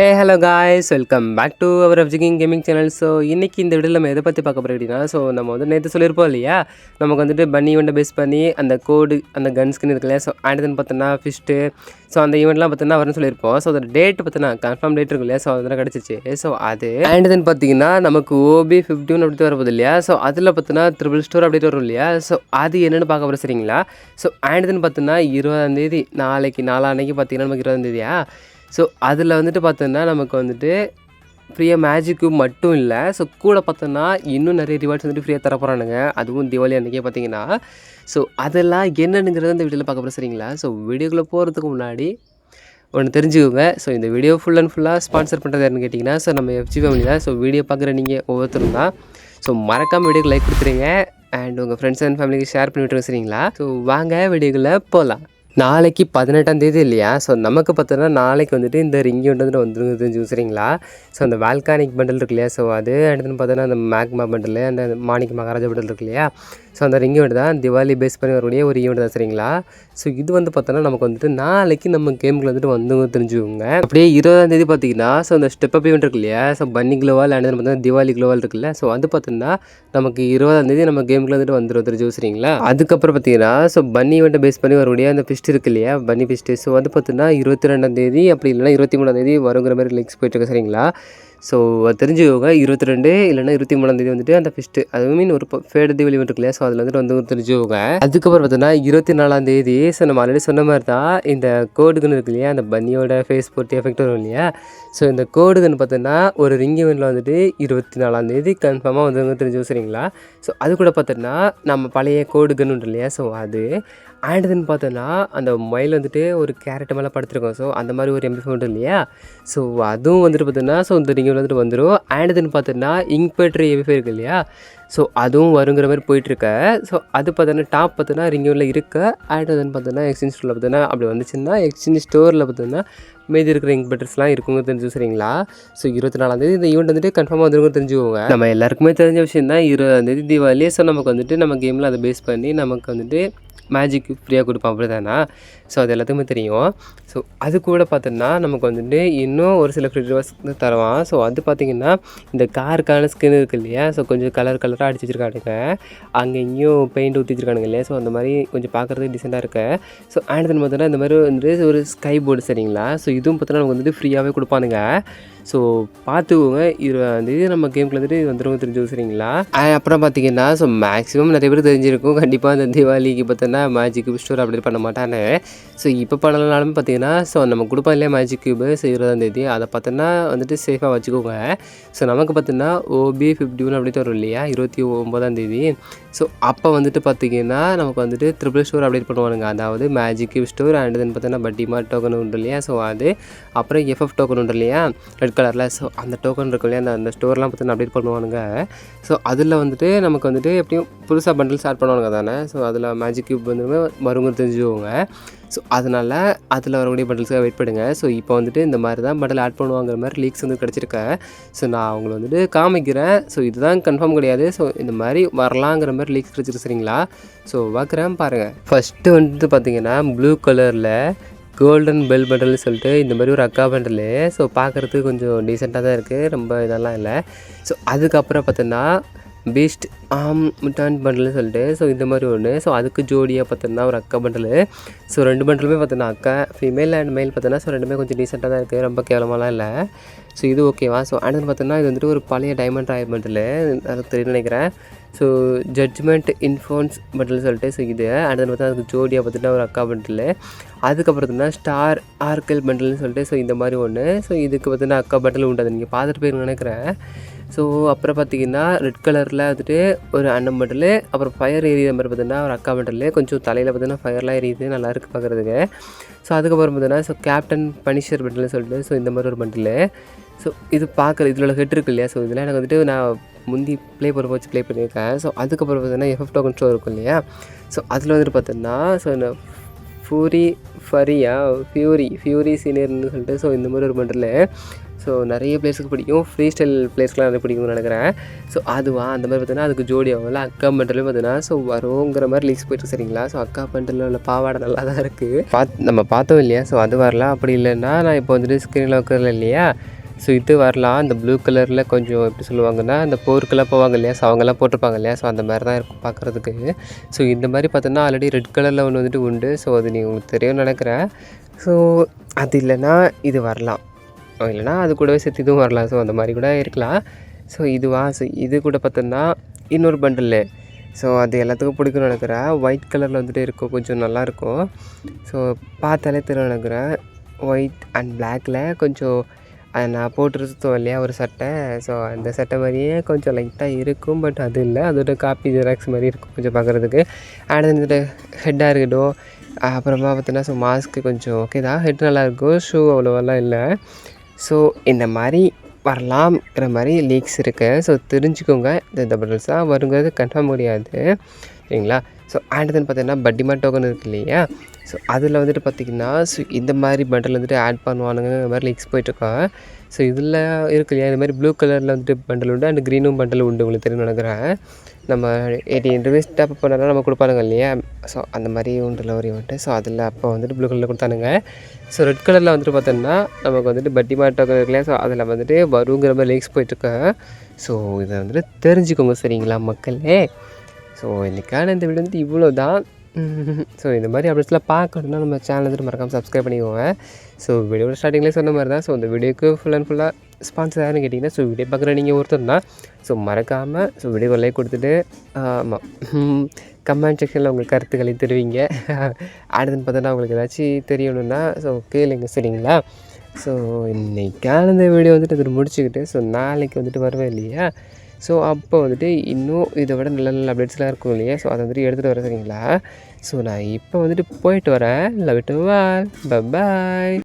Hello guys, welcome back to our எஃப்ஜிகிங் gaming channel. So இன்றைக்கி இந்த வீடியோவில் நம்ம எதை பற்றி பார்க்க போகிறோம் அப்படின்னா, ஸோ நம்ம வந்து நேற்று சொல்லியிருப்போம் இல்லையா, நமக்கு வந்துட்டு பன்னி ஈவெண்ட்டை பேஸ் பண்ணி அந்த கோடு அந்த கன் ஸ்கின் இருக்குல்ல, ஸோ ஆண்டதுன்னு பார்த்தோன்னா ஃபிஸ்ட்டு, ஸோ அந்த ஈவெண்ட்லாம் பார்த்தோன்னா வரும்னு சொல்லியிருப்போம். ஸோ அதோட டேட் பார்த்தோன்னா கன்ஃபார்ம் டேட் இருக்கு இல்லையா, ஸோ அதெல்லாம் கிடச்சிச்சு. ஸோ அது ஆண்டதுன்னு பார்த்தீங்கன்னா நமக்கு OB51 அப்படி வரப்போகுது இல்லையா, ஸோ அதில் பார்த்தோன்னா ட்ரிபிள் ஸ்டோர் அப்படிட்டு வரும் இல்லையா, ஸோ அது என்னென்னு பார்க்க போகிறோம் சரிங்களா. ஸோ ஆண்டதுன்னு பார்த்தோன்னா 20ஆம் தேதி, நாளைக்கு நாளான்னைக்கு பார்த்தீங்கன்னா நமக்கு 20ஆம் தேதியா. ஸோ அதில் வந்துட்டு பார்த்தோன்னா நமக்கு வந்துட்டு ஃப்ரீயாக மேஜிக் கியூப் மட்டும் இல்லை, ஸோ கூட பார்த்தோன்னா இன்னும் நிறைய ரிவார்ட்ஸ் வந்துட்டு ஃப்ரீயாக தர போகிறானுங்க, அதுவும் தீபாவளி அன்றைக்கே பார்த்தீங்கன்னா. ஸோ அதெல்லாம் என்னென்னுங்கிறத இந்த வீடியோவில் பார்க்க போகிறோம் சரிங்களா. ஸோ வீடியோக்குள்ளே போகிறதுக்கு முன்னாடி ஒன்று தெரிஞ்சுக்கோங்க. ஸோ இந்த வீடியோ ஃபுல் அண்ட் ஃபுல்லாக ஸ்பான்சர் பண்ணுறது யாருன்னு கேட்டிங்கன்னா, ஸோ நம்ம எஃப்ஜி ஃபேமிலி தான். ஸோ வீடியோ பார்க்குற நீங்கள் ஒவ்வொருத்தரும் தான். ஸோ மறக்காமல் வீடியோக்கு லைக் கொடுத்துருங்க அண்ட் உங்கள் ஃப்ரெண்ட்ஸ் அண்ட் ஃபேமிலிக்கு ஷேர் பண்ணி விட்டுருங்க சரிங்களா. ஸோ வாங்க வீடியோக்குள்ளே போகலாம். நாளைக்கு 18ஆம் தேதி இல்லையா, ஸோ நமக்கு பார்த்தோன்னா நாளைக்கு வந்துட்டு இந்த ரிங்கி வந்துட்டு வந்துருங்க தெரிஞ்சு சரிங்களா. ஸோ அந்த வால்கானிக் பண்டல் இருக்கு இல்லையா, ஸோ அது அடுத்து பார்த்தோன்னா அந்த மேக்மா பண்டல், அந்த மாணிக்க மகாராஜா பண்டல் இருக்கு இல்லையா, ஸோ அந்த ரிங்கி வந்துட்டு தான் திவாலி பேஸ் பண்ணி வரக்கூடிய ஒரு ஈவெண்ட் தான் சரிங்களா. ஸோ இது வந்து பார்த்தோன்னா நமக்கு வந்துட்டு நாளைக்கு நம்ம கேமுக்கு வந்துட்டு வந்துங்க தெரிஞ்சுக்கோங்க. அப்படியே 20ஆம் தேதி பார்த்தீங்கன்னா, ஸோ அந்த ஸ்டெப் அப் ஈவெண்ட் இருக்கு இல்லையா, ஸோ பன்னி க்ளோவால் அடுத்து பார்த்தோன்னா திவாலி க்ளோவால் இருக்குல்ல, ஸோ அது பார்த்தோன்னா நமக்கு 20ஆம் தேதி நம்ம கேமுக்கு வந்துட்டு வந்துடும் தெரிஞ்சு சரிங்களா. அதுக்கப்புறம் பார்த்தீங்கன்னா, ஸோ பன்னி ஈவெண்ட்டை பேஸ் பண்ணி வரக்கூடிய அந்த ஃபிஸ்ட் இருக்கு இல்லையா, பன்னி ஃபிஸ்ட்டு, ஸோ அது பார்த்தீங்கன்னா 22ஆம் தேதி அப்படி இல்லைனா 23ஆம் தேதி வருங்கிற மாதிரி லிங்க்ஸ் போயிட்டுருக்கு சரிங்களா. ஸோ அது தெரிஞ்சுக்கோங்க. 22 இல்லைனா 23ஆம் தேதி வந்துட்டு அந்த ஃபிஸ்ட்டு, அது மீன் ஒரு ஃபேடு தீபாவளி இருக்கு இல்லையா, ஸோ அதில் வந்துட்டு வந்து தெரிஞ்சுக்கோங்க. அதுக்கப்புறம் பார்த்தோன்னா 24ஆம் தேதி, ஸோ நம்ம ஆல்ரெடி சொன்ன மாதிரி தான் இந்த கோடுகன் இருக்கு இல்லையா, அந்த பன்னியோட ஃபேஸ் போட்டு எஃபெக்ட் வரும் இல்லையா, ஸோ இந்த கோடுகன் பார்த்தோன்னா ஒரு ரிங் ஈவெண்ட்டில் வந்துட்டு 24ஆம் தேதி கன்ஃபார்மாக வந்து தெரிஞ்சு சரிங்களா. ஸோ அது கூட பார்த்தோன்னா நம்ம பழைய கோடுகன் உண்டு இல்லையா, ஸோ அது ஆண்டதுன்னு பார்த்தோன்னா அந்த மொபைல் வந்துட்டு ஒரு கேரட் மேலே படுத்துருக்கோம். ஸோ அந்த மாதிரி ஒரு MP5 உண்டு இல்லையா, ஸோ அதுவும் வந்துட்டு பார்த்தோன்னா ஸோ இந்த ரிங் வந்துட்டு வந்துடும். ஆண்டதுன்னு பார்த்தோன்னா இங்க் பேட்ரி MP5 இருக்கு இல்லையா, ஸோ அதுவும் வருங்கிற மாதிரி போயிட்டுருக்க. ஸோ அது பார்த்தோன்னா டாப் பார்த்தோன்னா ரிங்கில் இருக்க. ஆண்டதுன்னு பார்த்தோன்னா எக்ஸ்சேஞ்ச் ஸ்டோரில் பார்த்தோன்னா அப்படி வந்துச்சுன்னா எக்ஸ்சேஞ்ச் ஸ்டோரில் பார்த்தோன்னா மீதி இருக்கிற இங்க் பேட்டர்ஸ்லாம் இருக்குங்க தெரிஞ்சு சரிங்களா. ஸோ 24ஆம் தேதி இந்த ஈவெண்ட் வந்துட்டு கன்ஃபார்மாக வந்துருங்க தெரிஞ்சுக்கோங்க. நம்ம எல்லாருக்குமே தெரிஞ்ச விஷயம் தான் 20ஆம் தேதி தீபாவளி. ஸோ நமக்கு வந்துட்டு நம்ம கேமில் அதை பேஸ் பண்ணி நமக்கு வந்துட்டு மேஜிக் ஃப்ரீயாக கொடுப்பான் அப்படி தானே. ஸோ அது எல்லாத்துக்குமே தெரியும். ஸோ அது கூட பார்த்தோன்னா நமக்கு வந்துட்டு இன்னும் ஒரு சில ஃப்ரீ ரிவார்ட்ஸ் தருவான். ஸோ அது பார்த்திங்கன்னா இந்த காருக்கான ஸ்கின் இருக்குது இல்லையா, ஸோ கொஞ்சம் கலராக அடிச்சு வச்சுருக்கானுங்க, அங்கே இங்கேயும் பெயிண்ட் ஊற்றி வச்சுருக்கானுங்க இல்லையா, ஸோ அந்த மாதிரி கொஞ்சம் பார்க்குறதுக்கு டிசெண்டாக இருக்கு. ஸோ ஆண்டதுன்னு பார்த்தோன்னா இந்த மாதிரி வந்துட்டு ஒரு ஸ்கை போர்டு சரிங்களா. ஸோ இதுவும் பார்த்தோன்னா நமக்கு வந்துட்டு ஃப்ரீயாகவே கொடுப்பானுங்க. ஸோ பார்த்துக்கோங்க. 20ஆம் தேதி நம்ம கேமுக்கு வந்துட்டு வந்துடுவோம் தெரிஞ்சு சரிங்களா. அப்புறம் பார்த்தீங்கன்னா, ஸோ மேக்ஸிமம் நிறைய பேர் தெரிஞ்சிருக்கும் கண்டிப்பாக அந்த தீபாவளிக்கு பார்த்தோன்னா மேஜிக் கியூப் ஸ்டோர் அப்படி பண்ண மாட்டானே. ஸோ இப்போ பண்ணலனாலும் பார்த்தீங்கன்னா, ஸோ நம்ம கொடுப்போம் இல்லையா மேஜிக் கியூபு, ஸோ 20ஆம் தேதி அதை பார்த்தோன்னா வந்துட்டு சேஃபாக வச்சுக்கோங்க. ஸோ நமக்கு பார்த்தோன்னா OB51 அப்படின்ட்டு வரும் இல்லையா 29ஆம் தேதி. ஸோ அப்போ வந்துட்டு பார்த்திங்கன்னா நமக்கு வந்துட்டு ட்ரிபிள் ஸ்டோர் அப்டேட் பண்ணுவானுங்க, அதாவது magic cube store and then பார்த்தோன்னா பட்டிமார்ட் டோக்கன் உண்டு இல்லையா, ஸோ அது அப்புறம் FF டோக்கன் உண்டு இல்லையா ரெட் கலரில், ஸோ அந்த டோக்கன் இருக்கும் இல்லையா, அந்த ஸ்டோர்லாம் பார்த்தீங்கன்னா அப்டேட் பண்ணுவானுங்க. ஸோ அதில் வந்துட்டு நமக்கு வந்துட்டு எப்படியும் புதுசாக பண்டில் ஸ்டார்ட் பண்ணுவானுங்க தானே. ஸோ அதில் மேஜிக் கியூப் வந்து வருங்க தெரிஞ்சுக்கோங்க. ஸோ அதனால் அதில் வரக்கூடிய பண்டில்ஸாக வெயிட் பண்ணுங்க. ஸோ இப்போ வந்துட்டு இந்த மாதிரி தான் பண்டில் ஆட் பண்ணுவாங்கிற மாதிரி லீக்ஸ் வந்து கிடச்சிருக்கேன். ஸோ நான் அவங்களை வந்துட்டு காமிக்கிறேன். ஸோ இதுதான் கன்ஃபார்ம் கிடையாது. ஸோ இந்த மாதிரி வரலாங்கிற மாதிரி லீக்ஸ் கிடச்சிருக்கு சரிங்களா. ஸோ பார்க்குறேன் பாருங்கள். ஃபஸ்ட்டு வந்துட்டு பார்த்திங்கன்னா ப்ளூ கலரில் கோல்டன் பெல் பண்டல்னு சொல்லிட்டு இந்த மாதிரி ஒரு அக்கா பண்டல். ஸோ பார்க்குறதுக்கு கொஞ்சம் டீசெண்டாக தான் இருக்குது, ரொம்ப இதெல்லாம் இல்லை. ஸோ அதுக்கப்புறம் பார்த்தோன்னா பீஸ்ட் முட்டான் பண்டல்னு சொல்லிட்டு ஸோ இந்த மாதிரி ஒன்று. ஸோ அதுக்கு ஜோடியாக பார்த்தோன்னா ஒரு அக்கா பண்டல். ஸோ 2 பண்டலுமே பார்த்தோன்னா அக்கா ஃபீமேல் அண்ட் மேல் பார்த்தோன்னா ஸோ ரெண்டுமே கொஞ்சம் டீசெண்டாக தான் இருக்குது, ரொம்ப கேவலமாலாம் இல்லை. ஸோ இது ஓகேவா. ஸோ அடுத்து பார்த்தோன்னா இது வந்துட்டு ஒரு பழைய டைமண்ட் ராயல் பண்டல், அது தெரியும் நினைக்கிறேன். ஸோ ஜட்ஜ்மெண்ட் இன்ஃபோன்ஸ் பண்டில் சொல்லிட்டு ஸோ இது அடுத்து பார்த்தா அதுக்கு ஜோடியாக பார்த்துட்டா ஒரு அக்கா பண்டில். அதுக்கப்புறம் பார்த்தீங்கன்னா ஸ்டார் ஆர்கல் பண்டில்னு சொல்லிட்டு ஸோ இந்த மாதிரி ஒன்று. ஸோ இதுக்கு பார்த்தீங்கன்னா அக்கா பண்டில் உண்டு, அது நீங்கள் பார்த்துட்டு போயிருங்க நினைக்கிறேன். ஸோ அப்புறம் பார்த்திங்கன்னா ரெட் கலரில் வந்துட்டு ஒரு அண்ணன் பண்டில், அப்புறம் ஃபயர் எரியுற மாதிரி பார்த்தீங்கன்னா ஒரு அக்கா பண்டில், கொஞ்சம் தலையில் பார்த்தீங்கன்னா ஃபயர்லாம் எரியுது, நல்லா இருக்குது பார்க்குறதுக்கு. ஸோ அதுக்கப்புறம் பார்த்தீங்கன்னா ஸோ கேப்டன் பனிஷர் பண்டில்னு சொல்லிட்டு ஸோ இந்த மாதிரி ஒரு பண்டில். ஸோ இது பார்க்குறது இதில் ஹெட் இருக்கு இல்லையா, ஸோ இதெல்லாம் எனக்கு வந்துட்டு நான் முந்தி ப்ளே பண்ண வச்சு ப்ளே பண்ணியிருக்கேன். ஸோ அதுக்கப்புறம் பார்த்தீங்கன்னா FF டோக்கன் ஸ்டோர் இருக்கும் இல்லையா, ஸோ அதில் வந்துட்டு பார்த்தோன்னா ஸோ இந்த ஃபியூரி சீனியர்னு சொல்லிட்டு ஸோ இந்த மாதிரி ஒரு பண்டலு. ஸோ நிறைய பிளேஸுக்கு பிடிக்கும், ஃப்ரீ ஸ்டைல் பிளேஸ்க்குலாம் நிறைய பிடிக்கும்னு நினைக்கிறேன். ஸோ அதுவா அந்த மாதிரி பார்த்தீங்கன்னா அதுக்கு ஜோடி ஆகும்ல அக்கா பண்டலும் பார்த்தீங்கன்னா ஸோ வருங்கிற மாதிரி லீக்ஸ் போயிட்டு சரிங்களா. ஸோ அக்கா பண்டலில் உள்ள பாவாடை நல்லா தான் இருக்குது, நம்ம பார்த்தோம் இல்லையா. ஸோ அது வரலாம், அப்படி இல்லைன்னா நான் இப்போ வந்துட்டு ஸ்க்ரீனில் வைக்கிறல இல்லையா. ஸோ இது வரலாம், அந்த ப்ளூ கலரில் கொஞ்சம் எப்படி சொல்லுவாங்கன்னா அந்த போருக்கெல்லாம் போவாங்க இல்லையா. ஸோ அவங்கெல்லாம் போட்டிருப்பாங்க இல்லையா. ஸோ அந்த மாதிரி தான் இருக்கும் பார்க்குறதுக்கு. ஸோ இந்த மாதிரி பார்த்தோன்னா ஆல்ரெடி ரெட் கலரில் ஒன்று வந்துட்டு உண்டு. ஸோ அது உங்களுக்கு தெரியும்னு நினைக்கிறேன். ஸோ அது இல்லைன்னா இது வரலாம், இல்லைனா அது கூடவே சேர்த்து இதுவும் வரலாம். ஸோ அந்த மாதிரி கூட இருக்கலாம். ஸோ ஸோ இது கூட பார்த்தோன்னா இன்னொரு பண்டலு. ஸோ அது எல்லாத்துக்கும் பிடிக்கும்னு நினைக்கிறேன். ஒயிட் கலரில் வந்துட்டு இருக்கும், கொஞ்சம் நல்லாயிருக்கும். ஸோ பார்த்தாலே தெரியும் நினைக்கிறேன். ஒயிட் அண்ட் பிளாக்கில் கொஞ்சம் நான் போட்டுருத்தோம் இல்லையா ஒரு சட்டை. ஸோ அந்த சட்டை மாதிரியே கொஞ்சம் லைட்டாக இருக்கும், பட் அது இல்லை, அதோட காப்பி ஜெராக்ஸ் மாதிரி இருக்கும் கொஞ்சம் பார்க்குறதுக்கு. அண்ட் வந்துட்டு ஹெட்டாக இருக்கட்டும், அப்புறமா பார்த்தீங்கன்னா ஸோ மாஸ்க்கு கொஞ்சம் ஓகே தான், ஹெட் நல்லாயிருக்கும், ஷூ அவ்வளோவெல்லாம் இல்லை. ஸோ இந்த மாதிரி வரலாம்ங்கிற மாதிரி லீக்ஸ் இருக்குது. ஸோ தெரிஞ்சுக்கோங்க, இந்த பண்டல்ஸ் தான் வருங்கிறது கன்ஃபார்ம் முடியாது சரிங்களா. ஸோ அண்ட் தென் பார்த்தீங்கன்னா பட்டிமார்ட் டோக்கன் இருக்குது இல்லையா. ஸோ அதில் வந்துட்டு பார்த்திங்கன்னா ஸோ இந்த மாதிரி பண்டல் வந்துட்டு ஆட் பண்ணுவானுங்கிற மாதிரி லீக்ஸ் போயிட்டுருக்கோம். ஸோ இதில் இருக்கு இல்லையா, இந்த மாதிரி ப்ளூ கலரில் வந்துட்டு பண்டல் உண்டு, அண்ட் க்ரீனும் பண்டல் உண்டு, உங்களுக்கு தெரியும் நினைக்கிறேன். நம்ம 18 ருபீஸ் டாப் பண்ணாலும் நம்ம கொடுப்பானுங்க இல்லையா. ஸோ அந்த மாதிரி உண்டில் ஒரு ஈவெண்ட்டு. ஸோ அதில் அப்போ வந்துட்டு ப்ளூ கலரில் கொடுத்தானுங்க. ஸோ ரெட் கலரில் வந்துட்டு பார்த்தோன்னா நமக்கு வந்துட்டு பட்டிமார்ட் டோக்கன் இருக்கு இல்லையா. ஸோ அதில் வந்துட்டு வருங்கிற மாதிரி லீக்ஸ் போயிட்டுருக்கேன். ஸோ இதை வந்துட்டு தெரிஞ்சுக்கோங்க சரிங்களா மக்களே. ஸோ இன்றைக்கான இந்த வீடியோ வந்துட்டு இவ்வளோ தான். ஸோ இந்த மாதிரி அப்டேட்ஸ்லாம் பார்க்கணுன்னா நம்ம சேனல் வந்துட்டு மறக்காமல் சப்ஸ்கிரைப் பண்ணிக்கோங்க. ஸோ வீடியோட ஸ்டார்டிங்லேயே சொன்ன மாதிரி தான். ஸோ இந்த வீடியோக்கு ஃபுல் அண்ட் ஃபுல்லாக ஸ்பான்சர் யாருன்னு கேட்டிங்கன்னா ஸோ வீடியோ பார்க்குற நீங்கள் ஒருத்தர் தான். ஸோ மறக்காமல் ஸோ வீடியோ லைக் கொடுத்துட்டு ஆமாம் கமெண்ட் செக்ஷனில் உங்கள் கருத்துக்களை தெரிவிங்க. அடுத்துன்னு பார்த்தோன்னா உங்களுக்கு ஏதாச்சும் தெரியணுன்னா ஸோ கேளுங்க சரிங்களா. ஸோ இன்றைக்கான இந்த வீடியோ வந்துட்டு இது முடிச்சுக்கிட்டு ஸோ நாளைக்கு வந்துட்டு வருவேன் இல்லையா. ஸோ அப்போ வந்துட்டு இன்னும் இதை விட நல்ல நல்ல அப்டேட்ஸ்லாம் இருக்கும் இல்லையா. ஸோ அதை வந்துட்டு எடுத்துகிட்டு வரேன் சரிங்களா. ஸோ நான் இப்போ வந்துட்டு போயிட்டு வரேன். Love you all, bye bye.